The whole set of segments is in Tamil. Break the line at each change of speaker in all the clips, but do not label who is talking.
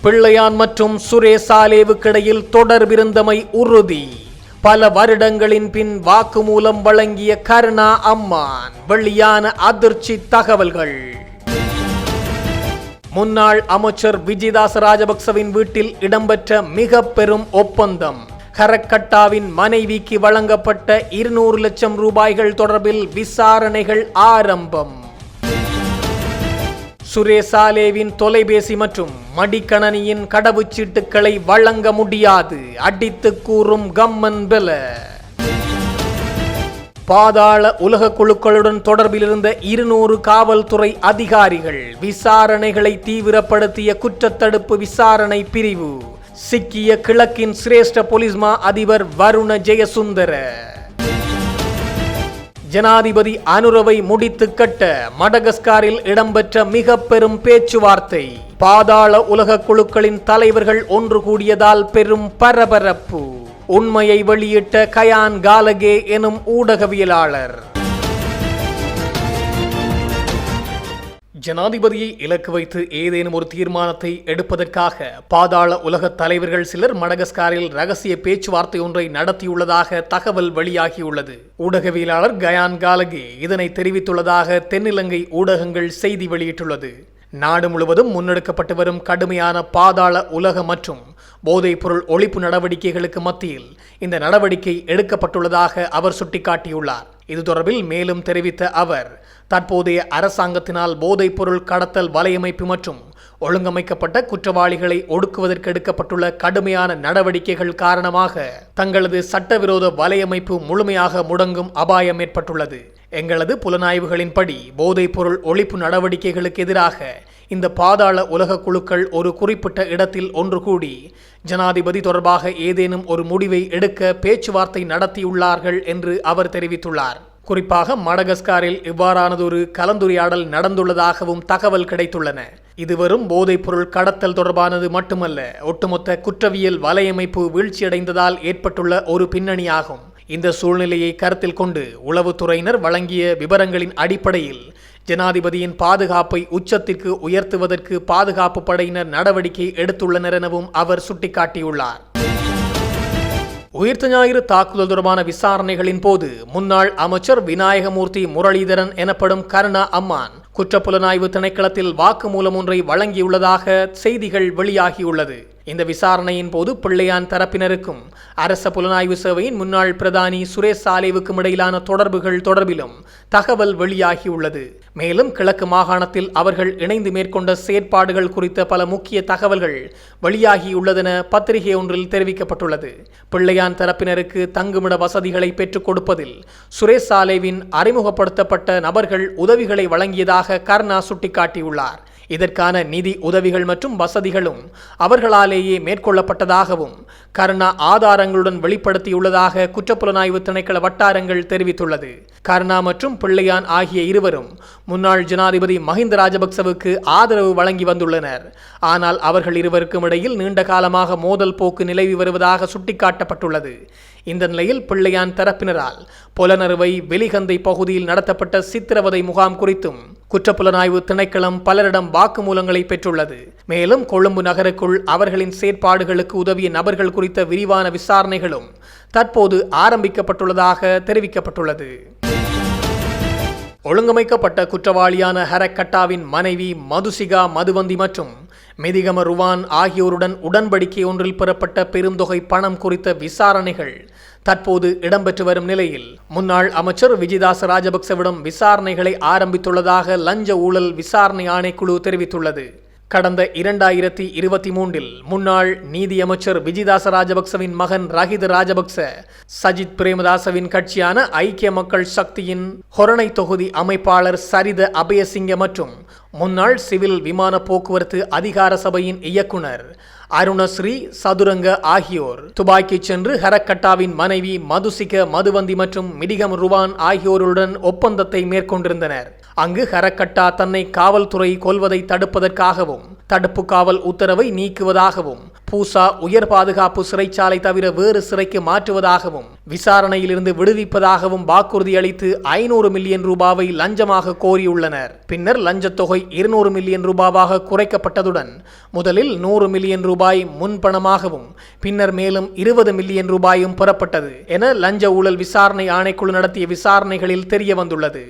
பிள்ளையான் மற்றும் சுரேசாலேவுக்கிடையில் தொடர்பிருந்தமை உறுதி. பல வருடங்களின் பின் வாக்குமூலம் வழங்கிய கருணா அம்மான். வெளியான அதிர்ச்சி தகவல்கள். முன்னாள் அமைச்சர் விஜயதாச ராஜபக்சவின் வீட்டில் இடம்பெற்ற மிக பெரும் ஒப்பந்தம். ஹரக்கட்டாவின் மனைவிக்கு வழங்கப்பட்ட 200 லட்சம் ரூபாய்கள் தொடர்பில் விசாரணைகள் ஆரம்பம். சுரேசாலேவின் தொலைபேசி மற்றும் மடிக்கணனியின் கடவுச்சீட்டுக்களை வழங்க முடியாது, அடித்து கூறும் கம்மன் பெல. பாதாள உலக குழுக்களுடன் தொடர்பில் இருந்த 200 காவல்துறை அதிகாரிகள் விசாரணைகளை தீவிரப்படுத்திய குற்றத்தடுப்பு விசாரணை பிரிவு. சிக்கிய கிழக்கின் சிரேஷ்ட போலீஸ்மா அதிபர் வருண ஜெயசுந்தர. ஜனாதிபதி அனுரவை முடித்து கட்ட மடகஸ்காரில் இடம்பெற்ற மிக பெரும் பேச்சுவார்த்தை. பாதாள உலக குழுக்களின் தலைவர்கள் ஒன்று கூடியதால் பெரும் பரபரப்பு. உண்மையை வெளியிட்ட கயான் காலகே எனும் ஊடகவியலாளர். ஜனாதிபதியை இலக்கு வைத்து ஏதேனும் ஒரு தீர்மானத்தை எடுப்பதற்காக பாதாள உலக தலைவர்கள் சிலர் மடகஸ்காரில் ரகசிய பேச்சுவார்த்தை ஒன்றை நடத்தியுள்ளதாக தகவல் வெளியாகியுள்ளது. ஊடகவியலாளர் கயான் காலகே இதனை தெரிவித்துள்ளதாக தென்னிலங்கை ஊடகங்கள் செய்தி வெளியிட்டுள்ளது. நாடு முழுவதும் முன்னெடுக்கப்பட்டு வரும் கடுமையான பாதாள உலக மற்றும் போதைப் பொருள் ஒழிப்பு நடவடிக்கைகளுக்கு மத்தியில் இந்த நடவடிக்கை எடுக்கப்பட்டுள்ளதாக அவர் சுட்டிக்காட்டியுள்ளார். இது தொடர்பில் மேலும் தெரிவித்த அவர், தற்போதைய அரசாங்கத்தினால் போதைப் பொருள் கடத்தல் வலையமைப்பு மற்றும் ஒழுங்கமைக்கப்பட்ட குற்றவாளிகளை ஒடுக்குவதற்கு எடுக்கப்பட்டுள்ள கடுமையான நடவடிக்கைகள் காரணமாக தங்களது சட்டவிரோத வலையமைப்பு முழுமையாக முடங்கும் அபாயம் ஏற்பட்டுள்ளது. எங்களது புலனாய்வுகளின்படி போதைப் பொருள் ஒழிப்பு நடவடிக்கைகளுக்கு எதிராக இந்த பாதாள உலக குழுக்கள் ஒரு குறிப்பிட்ட இடத்தில் ஒன்று கூடி ஜனாதிபதி தொடர்பாக ஏதேனும் ஒரு முடிவை எடுக்க பேச்சுவார்த்தை நடத்தியுள்ளார்கள் என்று அவர் தெரிவித்துள்ளார். குறிப்பாக மடகஸ்காரில் இவ்வாறானதொரு கலந்துரையாடல் நடந்துள்ளதாகவும் தகவல் கிடைத்துள்ளன. இது வெறும் போதைப் பொருள் கடத்தல் தொடர்பானது மட்டுமல்ல, ஒட்டுமொத்த குற்றவியல் வலையமைப்பு வீழ்ச்சியடைந்ததால் ஏற்பட்டுள்ள ஒரு பின்னணியாகும். இந்த சூழ்நிலையை கருத்தில் கொண்டு உளவுத்துறையினர் வழங்கிய விவரங்களின் அடிப்படையில் ஜனாதிபதியின் பாதுகாப்பை உச்சத்திற்கு உயர்த்துவதற்கு பாதுகாப்பு படையினர் நடவடிக்கை எடுத்துள்ளனர் எனவும் அவர் சுட்டிக்காட்டியுள்ளார். உயிர்த்த ஞாயிறு தாக்குதல் தொடர்பான விசாரணைகளின் போது முன்னாள் அமைச்சர் விநாயகமூர்த்தி முரளிதரன் எனப்படும் கருணா அம்மான் குற்றப்புலனாய்வு திணைக்களத்தில் வாக்குமூலம் ஒன்றை வழங்கியுள்ளதாக செய்திகள் வெளியாகியுள்ளது. இந்த விசாரணையின் போது பிள்ளையான் தரப்பினருக்கும் அரச புலனாய்வு சேவையின் முன்னாள் பிரதானி சுரேசாலேவுக்கும் இடையிலான தொடர்புகள் தொடர்பிலும் தகவல் வெளியாகியுள்ளது. மேலும் கிழக்கு மாகாணத்தில் அவர்கள் இணைந்து மேற்கொண்ட செயற்பாடுகள் குறித்த பல முக்கிய தகவல்கள் வெளியாகியுள்ளதென பத்திரிகை ஒன்றில் தெரிவிக்கப்பட்டுள்ளது. பிள்ளையான் தரப்பினருக்கு தங்குமிட வசதிகளை பெற்றுக் கொடுப்பதில் சுரேசாலேவின் அறிமுகப்படுத்தப்பட்ட நபர்கள் உதவிகளை வழங்கியதாக கருணா சுட்டிக்காட்டியுள்ளார். இதற்கான நிதி உதவிகள் மற்றும் வசதிகளும் அவர்களாலேயே மேற்கொள்ளப்பட்டதாகவும் கருணா ஆதாரங்களுடன் வெளிப்படுத்தியுள்ளதாக குற்றப்புலனாய்வு திணைக்கள வட்டாரங்கள் தெரிவித்துள்ளது. கருணா மற்றும் பிள்ளையான் ஆகிய இருவரும் முன்னாள் ஜனாதிபதி மஹிந்த ராஜபக்சவுக்கு ஆதரவு வழங்கி வந்துள்ளனர். ஆனால் அவர்கள் இருவருக்கும் இடையில் நீண்ட காலமாக மோதல் போக்கு நிலவி வருவதாக சுட்டிக்காட்டப்பட்டுள்ளது. இந்த நிலையில் பிள்ளையான் தரப்பினரால் பொலனறுவை வெலிகந்தை பகுதியில் நடத்தப்பட்ட சித்திரவதை முகாம் குறித்தும் குற்றப்புலனாய்வு திணைக்களம் பலரிடம் வாக்குமூலங்களை பெற்றுள்ளது. மேலும் கொழும்பு நகருக்குள் அவர்களின் செயற்பாடுகளுக்கு உதவிய நபர்கள் குறித்த விரிவான விசாரணைகளும் தற்போது ஆரம்பிக்கப்பட்டுள்ளதாக தெரிவிக்கப்பட்டுள்ளது. ஒழுங்கமைக்கப்பட்ட குற்றவாளியான ஹரக்கட்டாவின் மனைவி மதுசிகா மதுவந்தி மற்றும் மெதிகம ருவான் ஆகியோருடன் உடன்படிக்கை ஒன்றில் பெறப்பட்ட பெருந்தொகை பணம் குறித்த விசாரணைகள் தற்போது இடம்பெற்று வரும் நிலையில் முன்னாள் அமைச்சர் விஜயதாச ராஜபக்சவிடம் விசாரணைகளை ஆரம்பித்துள்ளதாக லஞ்ச ஊழல் விசாரணை ஆணைக்குழு தெரிவித்துள்ளது. கடந்த 2023 முன்னாள் நீதியமைச்சர் விஜயதாச ராஜபக்சவின் மகன் ரஹித ராஜபக்ச சஜித் பிரேமதாசவின் கட்சியான ஐக்கிய மக்கள் சக்தியின் ஹொரணை தொகுதி அமைப்பாளர் சரித அபயசிங்க மற்றும் முன்னாள் சிவில் விமான போக்குவரத்து அதிகார சபையின் இயக்குனர் அருணஸ்ரீ சதுரங்க ஆகியோர் துபாய்க்கு சென்று ஹரக்கட்டாவின் மனைவி மதுசிக மதுவந்தி மற்றும் மிடிகம் ருவான் ஆகியோருடன் ஒப்பந்தத்தை மேற்கொண்டிருந்தனர். அங்கு ஹரக்கட்டா தன்னை காவல்துறை கொல்வதை தடுப்பதற்காகவும் தடுப்பு காவல் உத்தரவை நீக்குவதாகவும் பூசா உயர் பாதுகாப்பு சிறைச்சாலை தவிர வேறு சிறைக்கு மாற்றுவதாகவும் விசாரணையிலிருந்து விடுவிப்பதாகவும் வாக்குறுதி அளித்து 500 மில்லியன் ரூபாவை லஞ்சமாக கோரியுள்ளனர். பின்னர் லஞ்சத் தொகை 200 மில்லியன் ரூபாவாக குறைக்கப்பட்டதுடன் முதலில் 100 மில்லியன் ரூபாய் முன்பணமாகவும் பின்னர் மேலும் 20 மில்லியன் ரூபாயும் பெறப்பட்டது என லஞ்ச ஊழல் விசாரணை ஆணைக்குழு நடத்திய விசாரணைகளில் தெரிய வந்துள்ளது.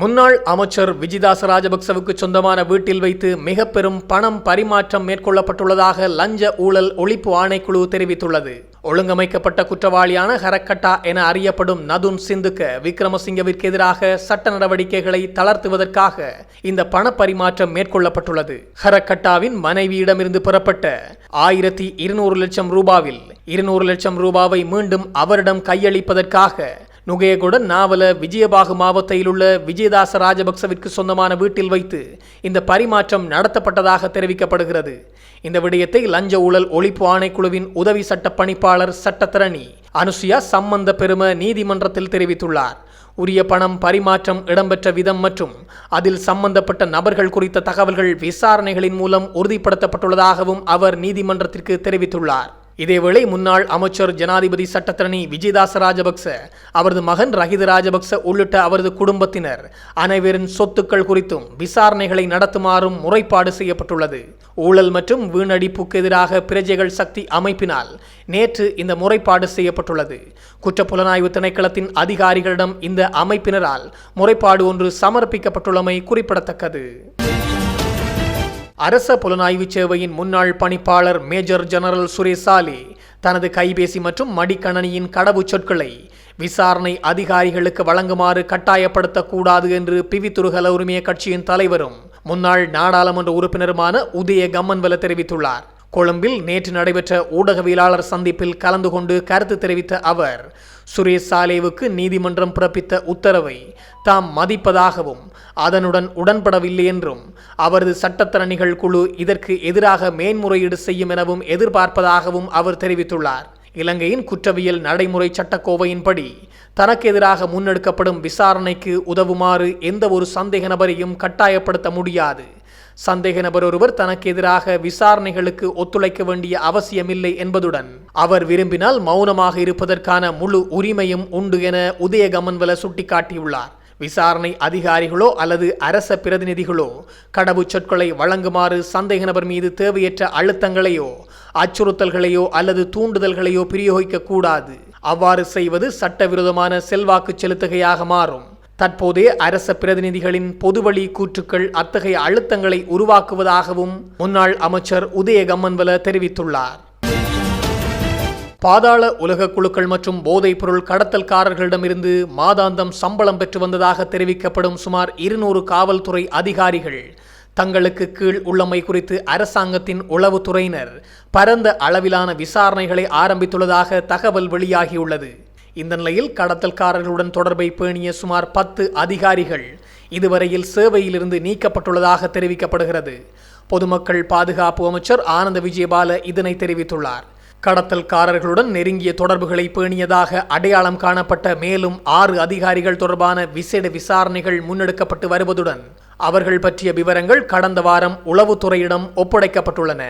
முன்னாள் அமைச்சர் விஜிதாச ராஜபக்சவுக்கு சொந்தமான வீட்டில் வைத்து மிக பெரும் பணம் பரிமாற்றம் மேற்கொள்ளப்பட்டுள்ளதாக லஞ்ச ஊழல் ஒழிப்பு ஆணைக்குழு தெரிவித்துள்ளது. ஒழுங்கமைக்கப்பட்ட குற்றவாளியான ஹரக்கட்டா என அறியப்படும் நதுன் சிந்துக்க விக்ரமசிங்கவிற்கு எதிராக சட்ட நடவடிக்கைகளை தளர்த்துவதற்காக இந்த பண பரிமாற்றம் மேற்கொள்ளப்பட்டுள்ளது. ஹரக்கட்டாவின் மனைவியிடமிருந்து பெறப்பட்ட 1200 லட்சம் ரூபாவில் 200 லட்சம் ரூபாவை மீண்டும் அவரிடம் கையளிப்பதற்காக நுகேகொட நாவல விஜயபாகு மாவட்டத்தில் உள்ள விஜயதாச ராஜபக்சவிற்கு சொந்தமான வீட்டில் வைத்து இந்த பரிமாற்றம் நடத்தப்பட்டதாக தெரிவிக்கப்படுகிறது. இந்த விடயத்தை லஞ்ச ஊழல் ஒழிப்பு ஆணைக்குழுவின் உதவி சட்ட பணிப்பாளர் சட்டத்தரணி அனுசுயா சம்பந்த பெரும நீதிமன்றத்தில் தெரிவித்துள்ளார். உரிய பணம் பரிமாற்றம் இடம்பெற்ற விதம் மற்றும் அதில் சம்பந்தப்பட்ட நபர்கள் குறித்த தகவல்கள் விசாரணைகளின் மூலம் உறுதிப்படுத்தப்பட்டுள்ளதாகவும் அவர் நீதிமன்றத்திற்கு தெரிவித்துள்ளார். இதேவேளை முன்னாள் அமைச்சர் ஜனாதிபதி சட்டத்தரணி விஜயதாச ராஜபக்ச, அவரது மகன் ரஹித ராஜபக்ச உள்ளிட்ட அவரது குடும்பத்தினர் அனைவரின் சொத்துக்கள் குறித்தும் விசாரணைகளை நடத்துமாறும் முறைப்பாடு செய்யப்பட்டுள்ளது. ஊழல் மற்றும் வீணடிப்புக்கு எதிராக பிரஜைகள் சக்தி அமைப்பினால் நேற்று இந்த முறைப்பாடு செய்யப்பட்டுள்ளது. குற்றப்புலனாய்வு திணைக்களத்தின் அதிகாரிகளிடம் இந்த அமைப்பினரால் முறைப்பாடு ஒன்று சமர்ப்பிக்கப்பட்டுள்ளமை குறிப்பிடத்தக்கது. அரச புலனாய்வு சேவையின் முன்னாள் பணிப்பாளர் மேஜர் ஜெனரல் சுரேசாலி தனது கைபேசி மற்றும் மடிக்கணனியின் கடவுச்சொற்களை விசாரணை அதிகாரிகளுக்கு வழங்குமாறு கட்டாயப்படுத்தக்கூடாது என்று பிவித்துருகல உரிமைய கட்சியின் தலைவரும் முன்னாள் நாடாளுமன்ற உறுப்பினருமான உதய கம்மன்வல தெரிவித்துள்ளார். கொழும்பில் நேற்று நடைபெற்ற ஊடகவியலாளர் சந்திப்பில் கலந்து கொண்டு கருத்து தெரிவித்த அவர், சுரேஷ் சாலேவுக்கு நீதிமன்றம் பிறப்பித்த உத்தரவை தாம் மதிப்பதாகவும் அதனுடன் உடன்படவில்லை என்றும் அவரது சட்டத்தரணிகள் குழு இதற்கு எதிராக மேன்முறையீடு செய்யும் எனவும் எதிர்பார்ப்பதாகவும் அவர் தெரிவித்துள்ளார். இலங்கையின் குற்றவியல் நடைமுறை சட்டக்கோவையின்படி தனக்கு எதிராக முன்னெடுக்கப்படும் விசாரணைக்கு உதவுமாறு எந்த ஒரு சந்தேக நபரையும் கட்டாயப்படுத்த முடியாது. சந்தேக நபர் ஒருவர் தனக்கு எதிராக விசாரணைகளுக்கு ஒத்துழைக்க வேண்டிய அவசியமில்லை என்பதுடன் அவர் விரும்பினால் மௌனமாக இருப்பதற்கான முழு உரிமையும் உண்டு என உதய கம்மன்வல சுட்டிக்காட்டியுள்ளார். விசாரணை அதிகாரிகளோ அல்லது அரச பிரதிநிதிகளோ கடவுச்சொற்களை வழங்குமாறு சந்தேக நபர் மீது தேவையற்ற அழுத்தங்களையோ அச்சுறுத்தல்களையோ அல்லது தூண்டுதல்களையோ பிரயோகிக்க கூடாது. அவ்வாறு செய்வது சட்டவிரோதமான செல்வாக்கு செலுத்துகையாக மாறும். தற்போதைய அரச பிரதிநிதிகளின் பொதுவழி கூற்றுக்கள் அத்தகைய அழுத்தங்களை உருவாக்குவதாகவும் முன்னாள் அமைச்சர் உதய கம்மன்வல தெரிவித்துள்ளார். பாதாள உலக குழுக்கள் மற்றும் போதைப் பொருள் கடத்தல்காரர்களிடமிருந்து மாதாந்தம் சம்பளம் பெற்று வந்ததாக தெரிவிக்கப்படும் சுமார் 200 காவல்துறை அதிகாரிகள் தங்களுக்கு கீழ் உள்ளமை குறித்து அரசாங்கத்தின் உளவுத்துறையினர் பரந்த அளவிலான விசாரணைகளை ஆரம்பித்துள்ளதாக தகவல் வெளியாகியுள்ளது. இந்த நிலையில் கடத்தல்காரர்களுடன் தொடர்பை பேணிய சுமார் 10 அதிகாரிகள் இதுவரையில் சேவையிலிருந்து நீக்கப்பட்டுள்ளதாக தெரிவிக்கப்படுகிறது. பொதுமக்கள் பாதுகாப்பு அமைச்சர் ஆனந்த விஜயபால இதனை தெரிவித்துள்ளார். கடத்தல்காரர்களுடன் நெருங்கிய தொடர்புகளை பேணியதாக அடையாளம் காணப்பட்ட மேலும் 6 அதிகாரிகள் தொடர்பான விசேட விசாரணைகள் முன்னெடுக்கப்பட்டு வருவதுடன் அவர்கள் பற்றிய விவரங்கள் கடந்த வாரம் உளவுத்துறையிடம் ஒப்படைக்கப்பட்டுள்ளன.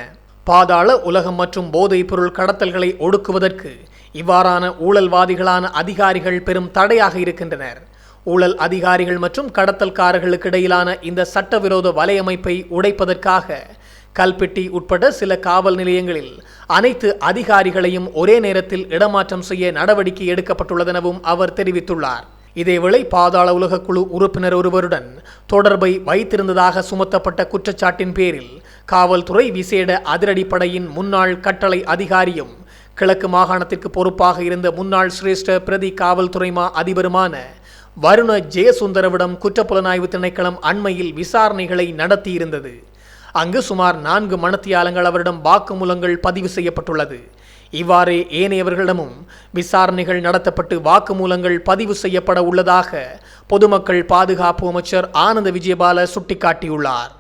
பாதாள உலகம் மற்றும் போதைப் பொருள் கடத்தல்களை ஒடுக்குவதற்கு இவ்வாறான ஊழல்வாதிகளான அதிகாரிகள் பெரும் தடையாக இருக்கின்றனர். ஊழல் அதிகாரிகள் மற்றும் கடத்தல்காரர்களுக்கு இடையிலான இந்த சட்டவிரோத வலையமைப்பை உடைப்பதற்காக கல்பெட்டி உட்பட சில காவல் நிலையங்களில் அனைத்து அதிகாரிகளையும் ஒரே நேரத்தில் இடமாற்றம் செய்ய நடவடிக்கை எடுக்கப்பட்டுள்ளதெனவும் அவர் தெரிவித்துள்ளார். இதேவேளை பாதாள உலக குழு உறுப்பினர் ஒருவருடன் தொடர்பை வைத்திருந்ததாக சுமத்தப்பட்ட குற்றச்சாட்டின் பேரில் காவல்துறை விசேட அதிரடிப்படையின் முன்னாள் கட்டளை அதிகாரியும் கிழக்கு மாகாணத்திற்கு பொறுப்பாக இருந்த முன்னாள் சிரேஷ்ட பிரதி காவல்துறை அதிபருமான வருண ஜெயசுந்தரவிடம் குற்றப்புலனாய்வு திணைக்களம் அண்மையில் விசாரணைகளை நடத்தியிருந்தது. அங்கு சுமார் 4 மணித்தியாலங்கள் அவரிடம் வாக்குமூலங்கள் பதிவு செய்யப்பட்டுள்ளது. இவ்வாறே ஏனையவர்களிடமும் விசாரணைகள் நடத்தப்பட்டு வாக்குமூலங்கள் பதிவு செய்யப்பட உள்ளதாக பொதுமக்கள் பாதுகாப்பு அமைச்சர் ஆனந்த விஜயபால சுட்டிக்காட்டியுள்ளார்.